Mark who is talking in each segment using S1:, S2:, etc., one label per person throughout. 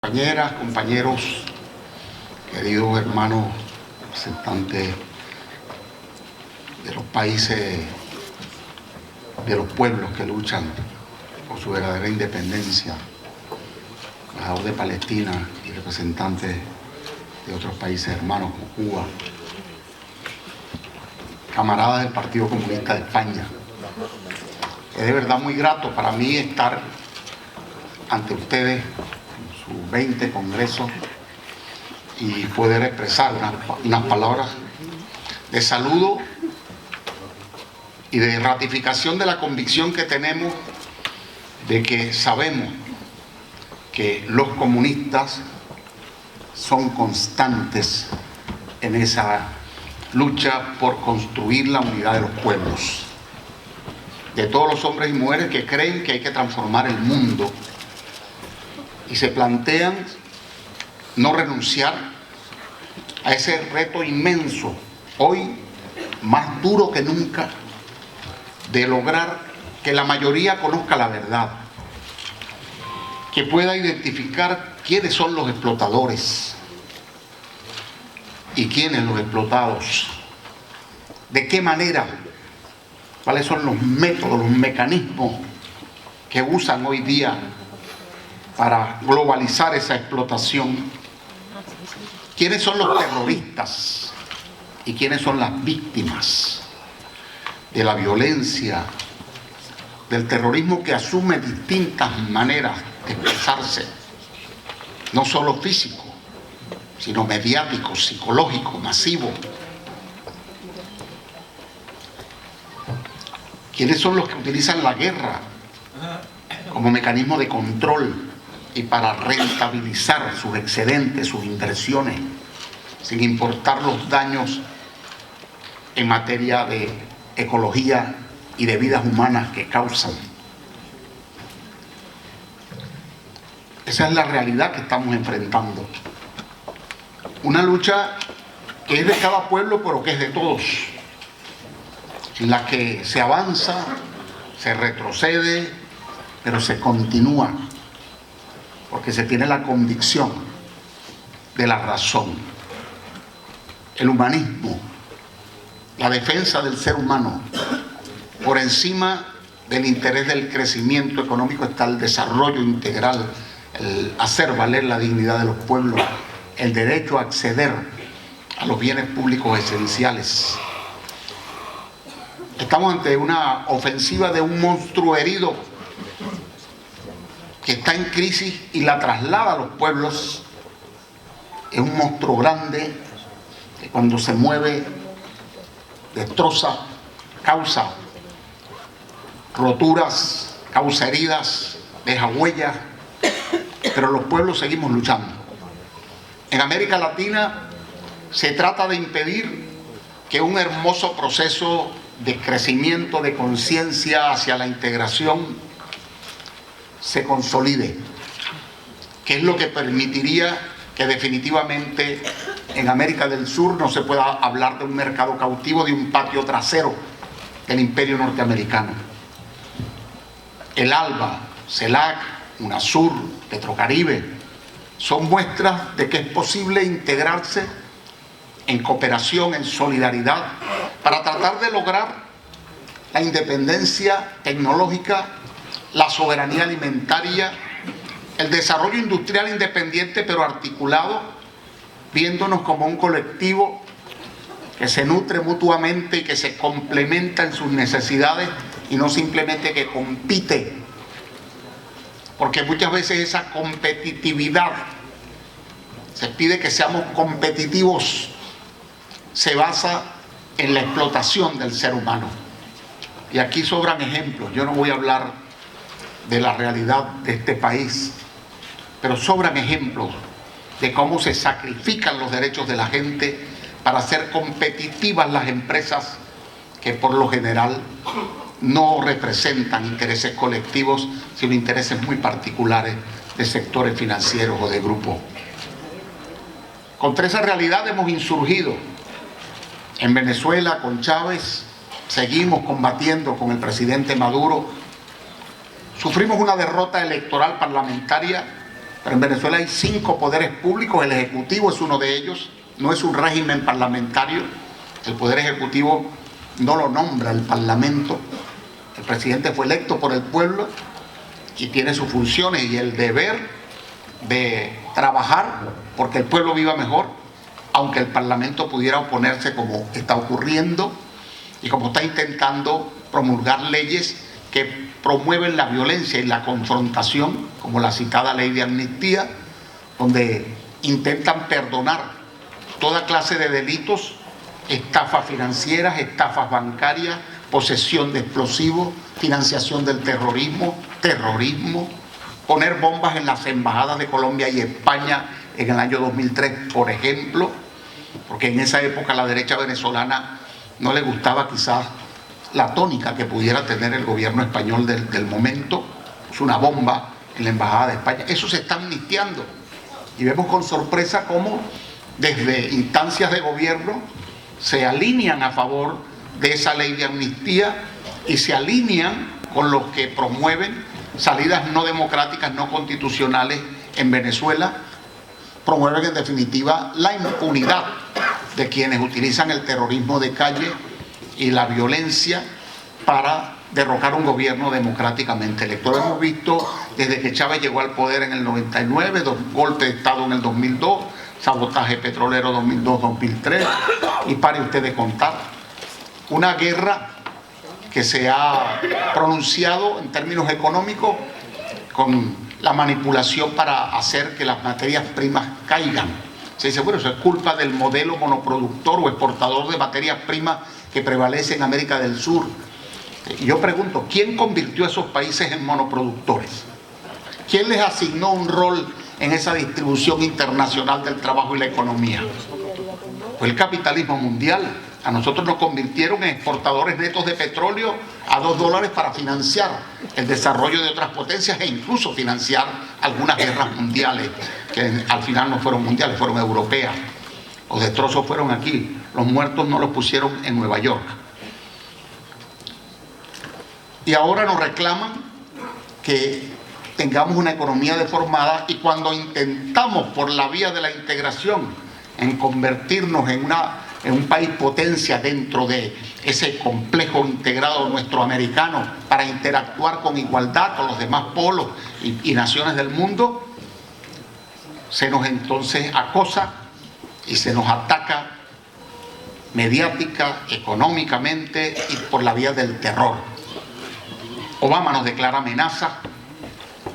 S1: Compañeras, compañeros, queridos hermanos representantes de los países, de los pueblos que luchan por su verdadera independencia, embajador de Palestina y representantes de otros países hermanos como Cuba, camaradas del Partido Comunista de España. Es de verdad muy grato para mí estar ante ustedes 20 congresos y poder expresar unas palabras de saludo y de ratificación de la convicción que tenemos de que sabemos que los comunistas son constantes en esa lucha por construir la unidad de los pueblos, de todos los hombres y mujeres que creen que hay que transformar el mundo y se plantean no renunciar a ese reto inmenso, hoy más duro que nunca, de lograr que la mayoría conozca la verdad, que pueda identificar quiénes son los explotadores y quiénes los explotados, de qué manera, cuáles son los métodos, los mecanismos que usan hoy día para globalizar esa explotación, quiénes son los terroristas y quiénes son las víctimas de la violencia, del terrorismo que asume distintas maneras de expresarse, no solo físico, sino mediático, psicológico, masivo. ¿Quiénes son los que utilizan la guerra como mecanismo de control y para rentabilizar sus excedentes, sus inversiones, sin importar los daños en materia de ecología y de vidas humanas que causan? Esa es la realidad que estamos enfrentando. Una lucha que es de cada pueblo, pero que es de todos, en la que se avanza, se retrocede, pero se continúa, porque se tiene la convicción de la razón. El humanismo, la defensa del ser humano, por encima del interés del crecimiento económico está el desarrollo integral, el hacer valer la dignidad de los pueblos, el derecho a acceder a los bienes públicos esenciales. Estamos ante una ofensiva de un monstruo herido que está en crisis y la traslada a los pueblos. Es un monstruo grande que cuando se mueve destroza, causa roturas, causa heridas, deja huellas, pero los pueblos seguimos luchando. En América Latina se trata de impedir que un hermoso proceso de crecimiento de conciencia hacia la integración se consolide, que es lo que permitiría que definitivamente en América del Sur no se pueda hablar de un mercado cautivo, de un patio trasero del imperio norteamericano. El ALBA, CELAC, UNASUR, Petrocaribe son muestras de que es posible integrarse en cooperación, en solidaridad, para tratar de lograr la independencia tecnológica, la soberanía alimentaria, el desarrollo industrial independiente pero articulado, viéndonos como un colectivo que se nutre mutuamente y que se complementa en sus necesidades y no simplemente que compite, porque muchas veces esa competitividad, se pide que seamos competitivos, se basa en la explotación del ser humano. Y aquí sobran ejemplos. Yo no voy a hablar de la realidad de este país, pero sobran ejemplos de cómo se sacrifican los derechos de la gente para hacer competitivas las empresas que por lo general no representan intereses colectivos, sino intereses muy particulares de sectores financieros o de grupos. Contra esa realidad hemos insurgido. En Venezuela con Chávez, seguimos combatiendo con el presidente Maduro. Sufrimos una derrota electoral parlamentaria Pero en Venezuela hay 5 poderes públicos, el Ejecutivo es uno de ellos, no es un régimen parlamentario, el Poder Ejecutivo no lo nombra el Parlamento, el presidente fue electo por el pueblo y tiene sus funciones y el deber de trabajar porque el pueblo viva mejor, aunque el Parlamento pudiera oponerse como está ocurriendo y como está intentando promulgar leyes que promueven la violencia y la confrontación, como la citada ley de amnistía, donde intentan perdonar toda clase de delitos, estafas financieras, estafas bancarias, posesión de explosivos, financiación del terrorismo, poner bombas en las embajadas de Colombia y España en el año 2003, por ejemplo, porque en esa época a la derecha venezolana no le gustaba quizás la tónica que pudiera tener el gobierno español del momento. Es una bomba en la embajada de España. Eso se está amnistiando y vemos con sorpresa cómo desde instancias de gobierno se alinean a favor de esa ley de amnistía y se alinean con los que promueven salidas no democráticas, no constitucionales en Venezuela, promueven en definitiva la impunidad de quienes utilizan el terrorismo de calle y la violencia para derrocar un gobierno democráticamente electo. Lo hemos visto desde que Chávez llegó al poder en el 99, golpe de Estado en el 2002, sabotaje petrolero 2002-2003, y pare usted de contar. Una guerra que se ha pronunciado en términos económicos con la manipulación para hacer que las materias primas caigan. Se dice, bueno, eso es culpa del modelo monoproductor o exportador de materias primas que prevalece en América del Sur. Y yo pregunto, ¿quién convirtió a esos países en monoproductores? ¿Quién les asignó un rol en esa distribución internacional del trabajo y la economía? Fue el capitalismo mundial. A nosotros nos convirtieron en exportadores netos de petróleo a $2 para financiar el desarrollo de otras potencias e incluso financiar algunas guerras mundiales, que al final no fueron mundiales, fueron europeas. Los destrozos fueron aquí, los muertos no los pusieron en Nueva York. Y ahora nos reclaman que tengamos una economía deformada, y cuando intentamos por la vía de la integración en convertirnos en un país potencia dentro de ese complejo integrado nuestro americano para interactuar con igualdad con los demás polos y naciones del mundo, se nos entonces acosa y se nos ataca mediática, económicamente y por la vía del terror. Obama nos declara amenaza,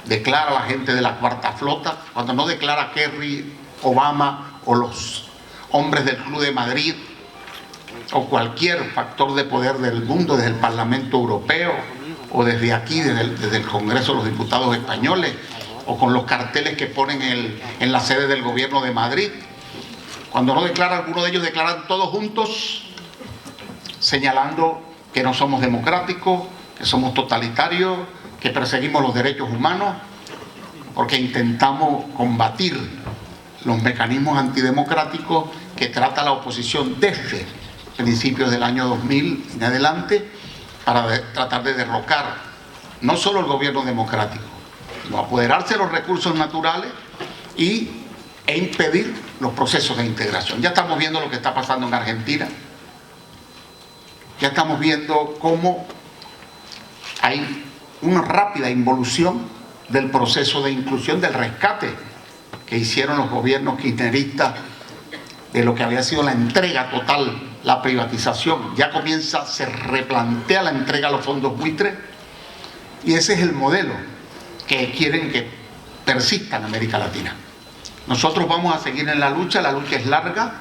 S1: declara a la gente de la Cuarta Flota, cuando no declara Kerry, Obama o los hombres del Club de Madrid o cualquier factor de poder del mundo, desde el Parlamento Europeo o desde aquí, desde el Congreso de los Diputados españoles, o con los carteles que ponen en la sede del gobierno de Madrid. Cuando no declara alguno de ellos, declaran todos juntos, señalando que no somos democráticos, que somos totalitarios, que perseguimos los derechos humanos, porque intentamos combatir los mecanismos antidemocráticos que trata la oposición desde principios del año 2000 en adelante, para tratar de derrocar no solo el gobierno democrático, sino apoderarse de los recursos naturales e impedir los procesos de integración. Ya estamos viendo lo que está pasando en Argentina, ya estamos viendo cómo hay una rápida involución del proceso de inclusión, del rescate que hicieron los gobiernos kirchneristas de lo que había sido la entrega total, la privatización. Ya comienza, se replantea la entrega a los fondos buitres, y ese es el modelo que quieren que persista en América Latina. Nosotros vamos a seguir en la lucha es larga,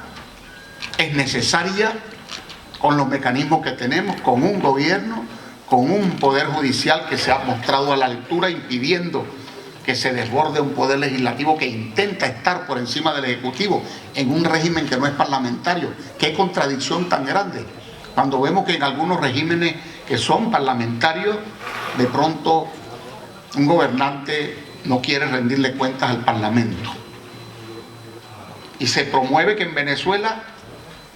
S1: es necesaria, con los mecanismos que tenemos, con un gobierno, con un poder judicial que se ha mostrado a la altura, impidiendo que se desborde un poder legislativo que intenta estar por encima del ejecutivo en un régimen que no es parlamentario. Qué contradicción tan grande, cuando vemos que en algunos regímenes que son parlamentarios, de pronto un gobernante no quiere rendirle cuentas al parlamento. Y se promueve que en Venezuela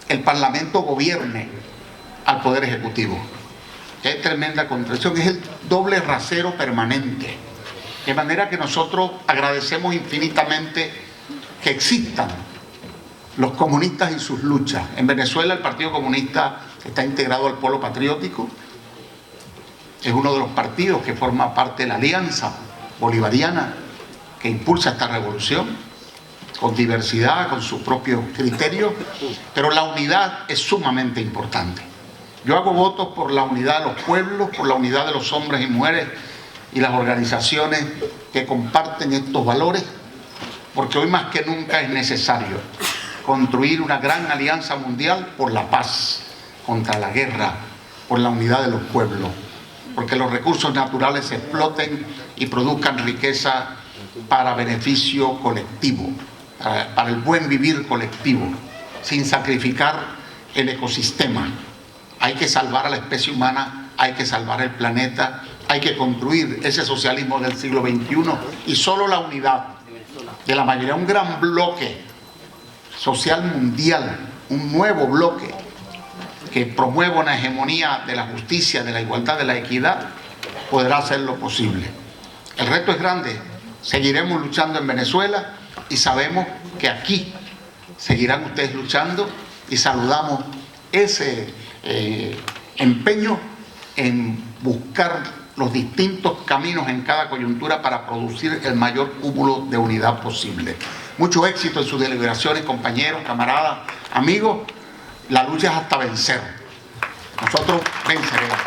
S1: el parlamento gobierne al poder ejecutivo. Es tremenda contradicción, es el doble rasero permanente. De manera que nosotros agradecemos infinitamente que existan los comunistas y sus luchas. En Venezuela el Partido Comunista está integrado al Polo Patriótico, es uno de los partidos que forma parte de la alianza bolivariana que impulsa esta revolución, con diversidad, con sus propios criterios, pero la unidad es sumamente importante. Yo hago votos por la unidad de los pueblos, por la unidad de los hombres y mujeres y las organizaciones que comparten estos valores, porque hoy más que nunca es necesario construir una gran alianza mundial por la paz, contra la guerra, por la unidad de los pueblos, porque los recursos naturales se exploten y produzcan riqueza para beneficio colectivo, para el buen vivir colectivo, sin sacrificar el ecosistema. Hay que salvar a la especie humana, hay que salvar el planeta, hay que construir ese socialismo del siglo XXI, y solo la unidad de la mayoría, un gran bloque social mundial, un nuevo bloque que promueva una hegemonía de la justicia, de la igualdad, de la equidad, podrá hacer lo posible. El reto es grande, seguiremos luchando en Venezuela y sabemos que aquí seguirán ustedes luchando, y saludamos ese empeño en buscar los distintos caminos en cada coyuntura para producir el mayor cúmulo de unidad posible. Mucho éxito en sus deliberaciones, compañeros, camaradas, amigos. La lucha es hasta vencer. Nosotros venceremos.